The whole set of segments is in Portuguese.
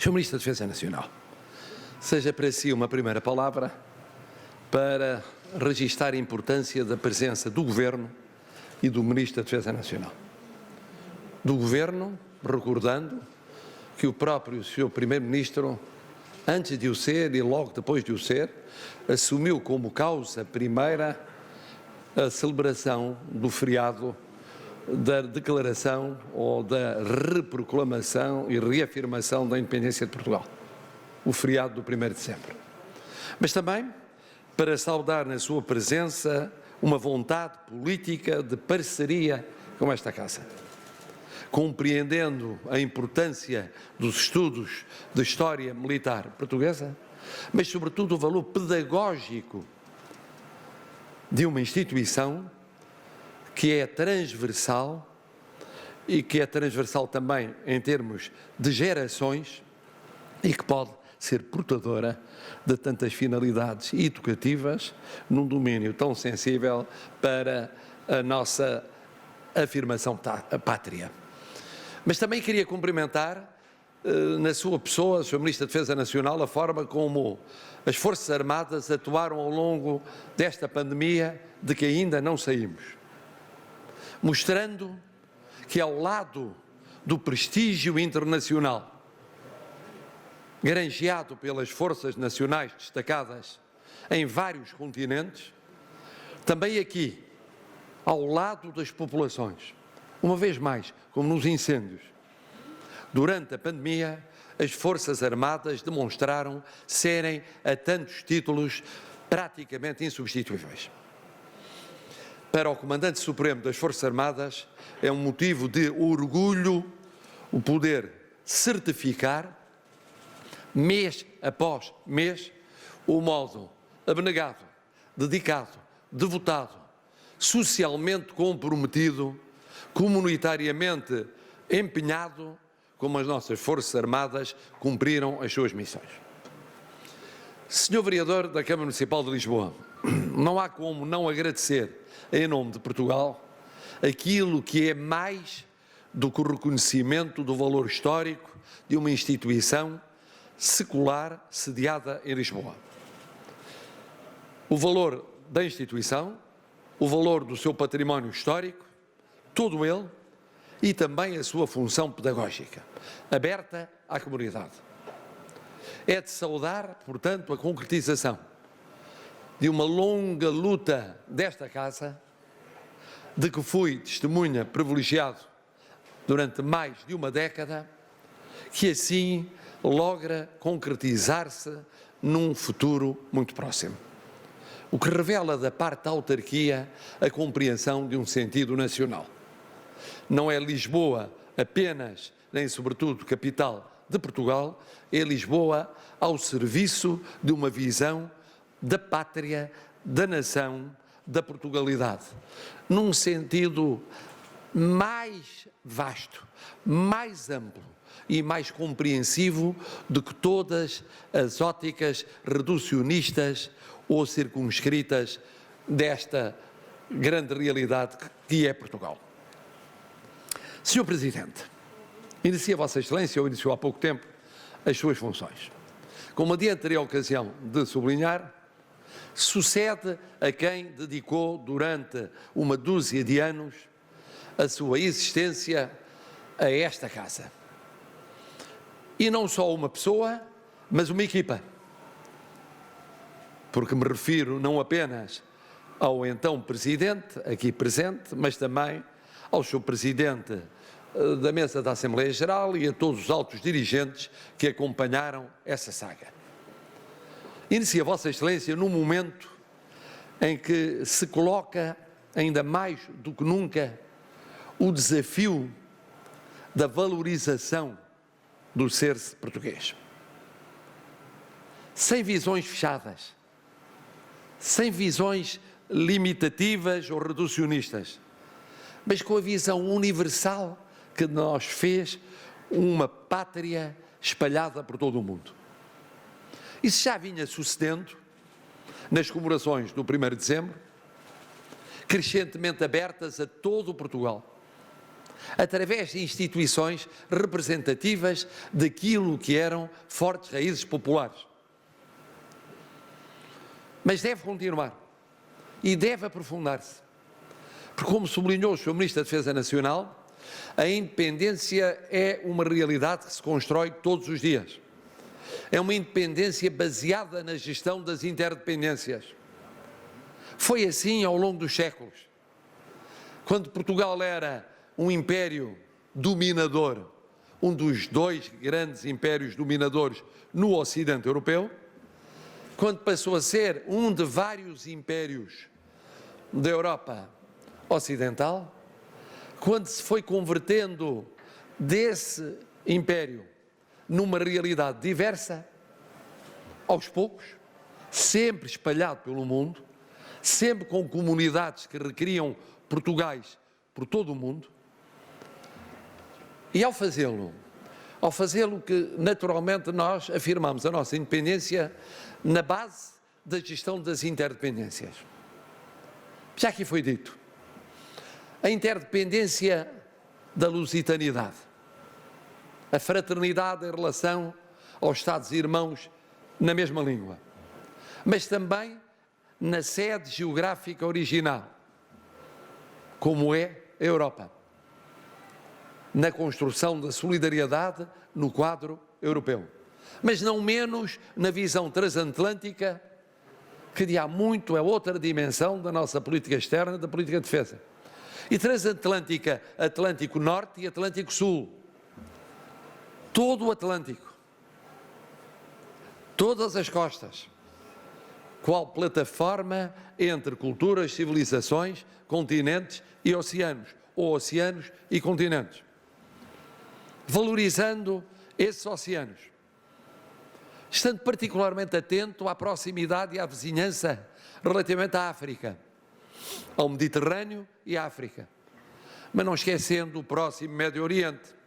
Sr. Ministro da Defesa Nacional, seja para si uma primeira palavra para registar a importância da presença do Governo e do Ministro da Defesa Nacional. Do Governo, recordando que o próprio Sr. Primeiro-Ministro, antes de o ser e logo depois de o ser, assumiu como causa primeira a celebração do feriado da declaração ou da reproclamação e reafirmação da independência de Portugal, o feriado do 1º de dezembro. Mas também para saudar na sua presença uma vontade política de parceria com esta Casa, compreendendo a importância dos estudos de história militar portuguesa, mas sobretudo o valor pedagógico de uma instituição que é transversal e que é transversal também em termos de gerações e que pode ser portadora de tantas finalidades educativas num domínio tão sensível para a nossa afirmação pátria. Mas também queria cumprimentar, na sua pessoa, Sr. Ministro da Defesa Nacional, a forma como as Forças Armadas atuaram ao longo desta pandemia de que ainda não saímos, mostrando que ao lado do prestígio internacional granjeado pelas forças nacionais destacadas em vários continentes, também aqui, ao lado das populações, uma vez mais, como nos incêndios, durante a pandemia, as Forças Armadas demonstraram serem, a tantos títulos, praticamente insubstituíveis. Para o Comandante Supremo das Forças Armadas, é um motivo de orgulho o poder certificar, mês após mês, o modo abnegado, dedicado, devotado, socialmente comprometido, comunitariamente empenhado, como as nossas Forças Armadas cumpriram as suas missões. Senhor Vereador da Câmara Municipal de Lisboa, não há como não agradecer, em nome de Portugal, aquilo que é mais do que o reconhecimento do valor histórico de uma instituição secular sediada em Lisboa. O valor da instituição, o valor do seu património histórico, todo ele, e também a sua função pedagógica, aberta à comunidade. É de saudar, portanto, a concretização de uma longa luta desta Casa, de que fui testemunha privilegiado durante mais de uma década, que assim logra concretizar-se num futuro muito próximo. O que revela da parte da autarquia a compreensão de um sentido nacional. Não é Lisboa apenas, nem sobretudo capital de Portugal, é Lisboa ao serviço de uma visão da pátria, da nação, da Portugalidade, num sentido mais vasto, mais amplo e mais compreensivo do que todas as óticas reducionistas ou circunscritas desta grande realidade que é Portugal. Senhor Presidente, inicia Vossa Excelência, ou iniciou há pouco tempo, as suas funções. Como adiantarei a ocasião de sublinhar, sucede a quem dedicou durante uma dúzia de anos a sua existência a esta Casa. E não só uma pessoa, mas uma equipa. Porque me refiro não apenas ao então Presidente, aqui presente, mas também ao Sr. Presidente da Mesa da Assembleia Geral e a todos os altos dirigentes que acompanharam essa saga. Inicia Vossa Excelência num momento em que se coloca, ainda mais do que nunca, o desafio da valorização do ser-se português. Sem visões fechadas, sem visões limitativas ou reducionistas, mas com a visão universal que nos fez uma pátria espalhada por todo o mundo. Isso já vinha sucedendo nas comemorações do 1º de dezembro, crescentemente abertas a todo o Portugal, através de instituições representativas daquilo que eram fortes raízes populares. Mas deve continuar e deve aprofundar-se, porque, como sublinhou o Sr. Ministro da Defesa Nacional, a independência é uma realidade que se constrói todos os dias. É uma independência baseada na gestão das interdependências. Foi assim ao longo dos séculos. Quando Portugal era um império dominador, um dos dois grandes impérios dominadores no Ocidente Europeu, quando passou a ser um de vários impérios da Europa Ocidental, quando se foi convertendo desse império numa realidade diversa, aos poucos, sempre espalhado pelo mundo, sempre com comunidades que requeriam Portugais por todo o mundo, e ao fazê-lo que naturalmente nós afirmamos a nossa independência na base da gestão das interdependências. Já aqui foi dito, a interdependência da lusitaniedade, a fraternidade em relação aos Estados-irmãos na mesma língua, mas também na sede geográfica original, como é a Europa, na construção da solidariedade no quadro europeu, mas não menos na visão transatlântica, que de há muito é outra dimensão da nossa política externa, da política de defesa. E transatlântica, Atlântico Norte e Atlântico Sul. Todo o Atlântico, todas as costas, qual plataforma entre culturas, civilizações, continentes e oceanos, ou oceanos e continentes. Valorizando esses oceanos, estando particularmente atento à proximidade e à vizinhança relativamente à África, ao Mediterrâneo e à África, mas não esquecendo o próximo Médio Oriente,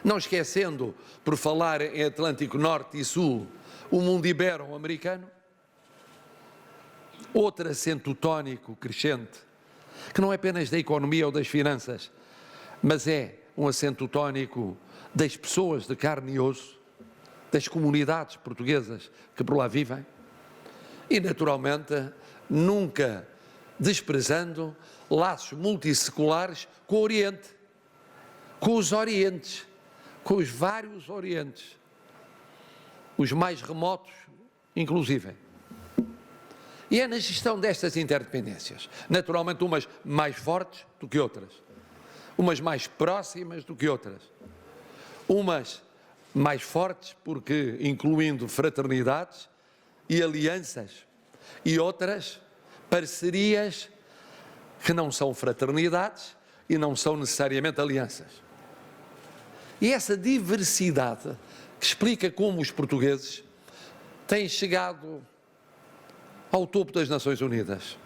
não esquecendo, por falar em Atlântico Norte e Sul, o mundo ibero-americano, outro acento tónico crescente, que não é apenas da economia ou das finanças, mas é um acento tónico das pessoas de carne e osso, das comunidades portuguesas que por lá vivem, e naturalmente nunca desprezando laços multisseculares com o Oriente, com os Orientes, com os vários Orientes, os mais remotos, inclusive. E é na gestão destas interdependências, naturalmente umas mais fortes do que outras, umas mais próximas do que outras, umas mais fortes porque incluindo fraternidades e alianças, e outras parcerias que não são fraternidades e não são necessariamente alianças. E essa diversidade que explica como os portugueses têm chegado ao topo das Nações Unidas,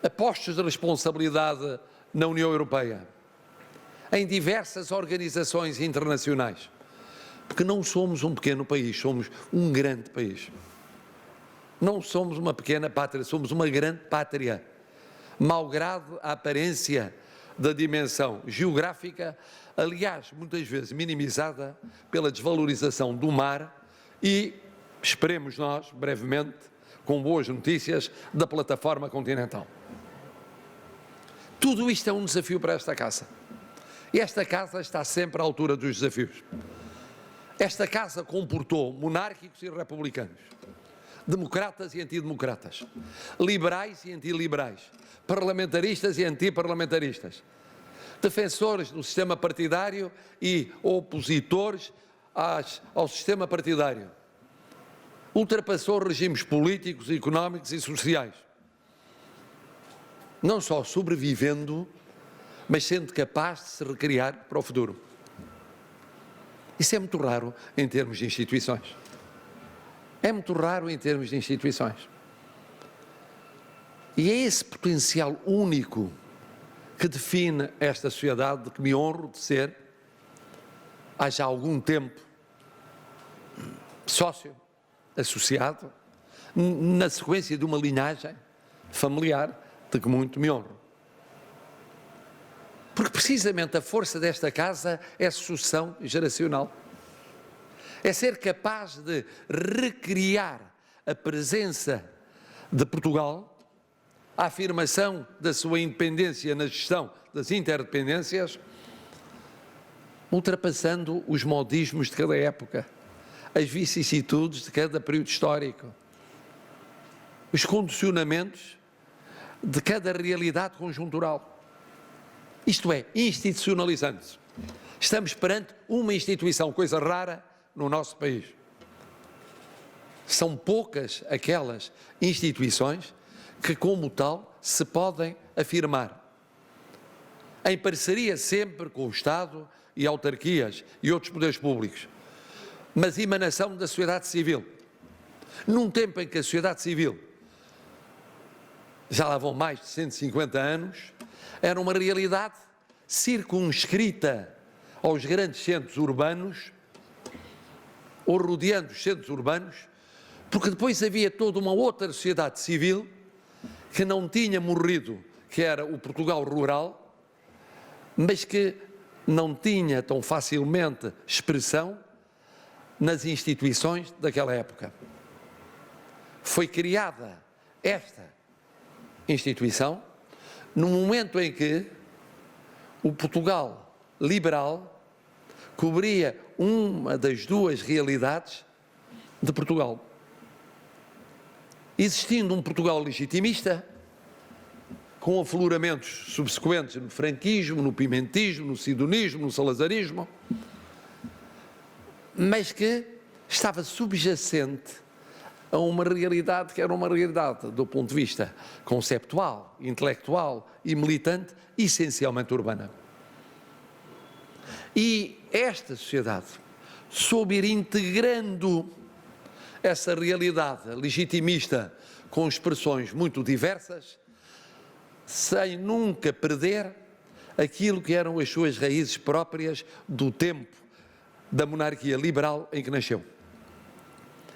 a postos de responsabilidade na União Europeia, em diversas organizações internacionais, porque não somos um pequeno país, somos um grande país. Não somos uma pequena pátria, somos uma grande pátria, malgrado a aparência da dimensão geográfica, aliás, muitas vezes minimizada pela desvalorização do mar e, esperemos nós, brevemente, com boas notícias, da plataforma continental. Tudo isto é um desafio para esta casa. E esta casa está sempre à altura dos desafios. Esta casa comportou monárquicos e republicanos, democratas e antidemocratas, liberais e antiliberais, parlamentaristas e antiparlamentaristas, defensores do sistema partidário e opositores ao sistema partidário. Ultrapassou regimes políticos, económicos e sociais, não só sobrevivendo, mas sendo capaz de se recriar para o futuro. Isso é muito raro em termos de instituições. É muito raro em termos de instituições. E é esse potencial único que define esta sociedade de que me honro de ser, há já algum tempo, sócio, associado, na sequência de uma linhagem familiar de que muito me honro. Porque precisamente a força desta casa é sucessão geracional. É ser capaz de recriar a presença de Portugal, a afirmação da sua independência na gestão das interdependências, ultrapassando os modismos de cada época, as vicissitudes de cada período histórico, os condicionamentos de cada realidade conjuntural. Isto é, institucionalizando-se. Estamos perante uma instituição, coisa rara no nosso país. São poucas aquelas instituições que, como tal, se podem afirmar, em parceria sempre com o Estado e autarquias e outros poderes públicos, mas emanação da sociedade civil. Num tempo em que a sociedade civil, já lá vão mais de 150 anos, era uma realidade circunscrita aos grandes centros urbanos, ou rodeando os centros urbanos, porque depois havia toda uma outra sociedade civil que não tinha morrido, que era o Portugal rural, mas que não tinha tão facilmente expressão nas instituições daquela época. Foi criada esta instituição no momento em que o Portugal liberal cobria uma das duas realidades de Portugal. Existindo um Portugal legitimista, com afloramentos subsequentes no franquismo, no pimentismo, no sidonismo, no salazarismo, mas que estava subjacente a uma realidade que era uma realidade, do ponto de vista conceptual, intelectual e militante, essencialmente urbana. E esta sociedade soube ir integrando essa realidade legitimista com expressões muito diversas, sem nunca perder aquilo que eram as suas raízes próprias do tempo da monarquia liberal em que nasceu,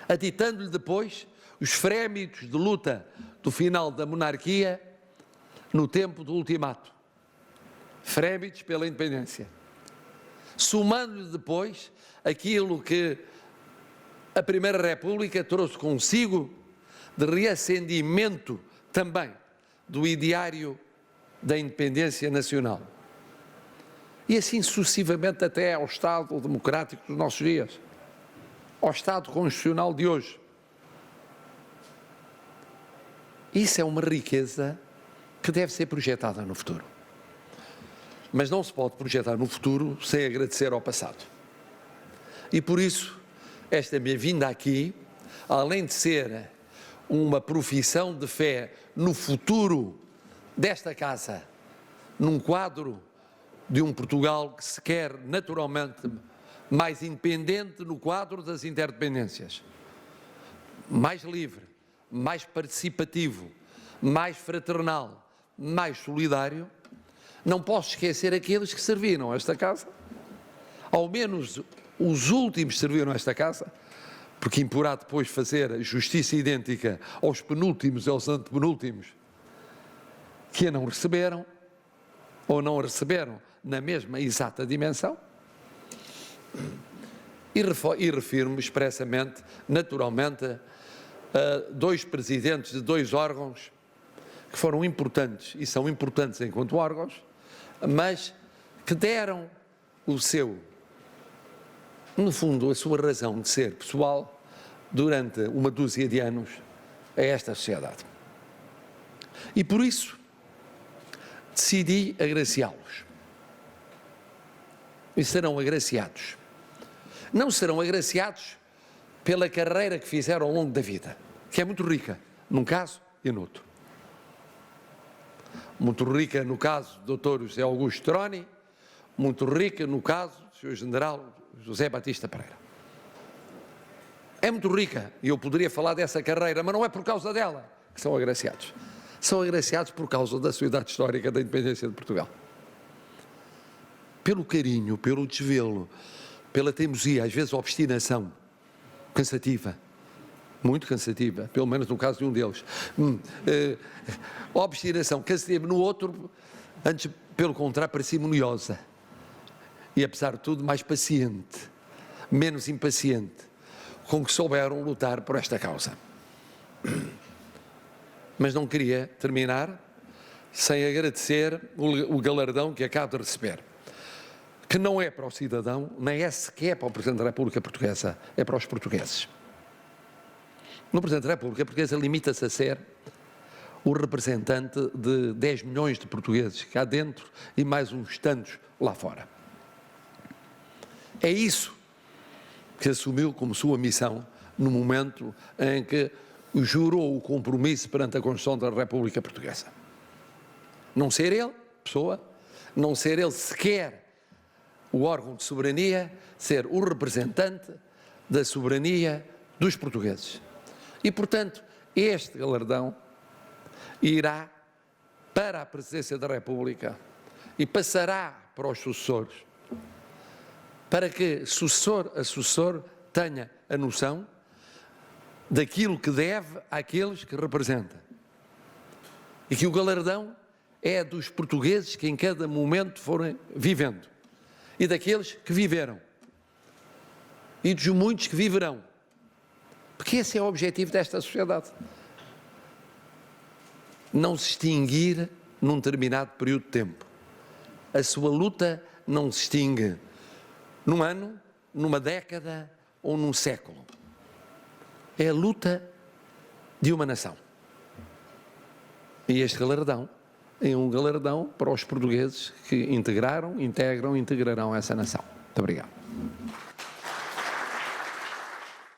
aditando-lhe depois os frémitos de luta do final da monarquia no tempo do ultimato, frémitos pela independência, somando-lhe depois aquilo que a Primeira República trouxe consigo de reacendimento também do ideário da independência nacional. E assim sucessivamente até ao Estado democrático dos nossos dias, ao Estado constitucional de hoje. Isso é uma riqueza que deve ser projetada no futuro. Mas não se pode projetar no futuro sem agradecer ao passado. E por isso, esta minha vinda aqui, além de ser uma profissão de fé no futuro desta casa, num quadro de um Portugal que se quer naturalmente mais independente no quadro das interdependências, mais livre, mais participativo, mais fraternal, mais solidário, não posso esquecer aqueles que serviram esta casa, ao menos os últimos que serviram esta casa, porque imporá depois fazer justiça idêntica aos penúltimos e aos antepenúltimos, que a não receberam, ou não a receberam na mesma exata dimensão, e refiro-me expressamente, naturalmente, a dois presidentes de dois órgãos que foram importantes, e são importantes enquanto órgãos, mas que deram o seu, no fundo, a sua razão de ser pessoal durante uma dúzia de anos a esta sociedade. E por isso decidi agraciá-los. E serão agraciados. Não serão agraciados pela carreira que fizeram ao longo da vida, que é muito rica, num caso e no outro. Muito rica no caso do Dr. José Augusto Troni, muito rica no caso do Sr. General José Batista Pereira. É muito rica, e eu poderia falar dessa carreira, mas não é por causa dela que são agraciados. São agraciados por causa da sua idade histórica da independência de Portugal. Pelo carinho, pelo desvelo, pela teimosia, às vezes obstinação, cansativa, muito cansativa, pelo menos no caso de um deles. Obstinação, cansativa, no outro, antes pelo contrário, parcimoniosa e, apesar de tudo, mais paciente, menos impaciente, com que souberam lutar por esta causa. Mas não queria terminar sem agradecer o galardão que acabo de receber, que não é para o cidadão, nem é sequer para o Presidente da República Portuguesa, é para os portugueses. No Presidente da República Portuguesa limita-se a ser o representante de 10 milhões de portugueses cá dentro e mais uns tantos lá fora. É isso que assumiu como sua missão no momento em que jurou o compromisso perante a Constituição da República Portuguesa. Não ser ele, pessoa, não ser ele sequer o órgão de soberania, ser o representante da soberania dos portugueses. E, portanto, este galardão irá para a Presidência da República e passará para os sucessores, para que sucessor a sucessor tenha a noção daquilo que deve àqueles que representa. E que o galardão é dos portugueses que em cada momento forem vivendo. E daqueles que viveram. E dos muitos que viverão. Porque esse é o objetivo desta sociedade. Não se extinguir num determinado período de tempo. A sua luta não se extingue num ano, numa década ou num século. É a luta de uma nação. E este galardão é um galardão para os portugueses que integraram, integrarão essa nação. Muito obrigado.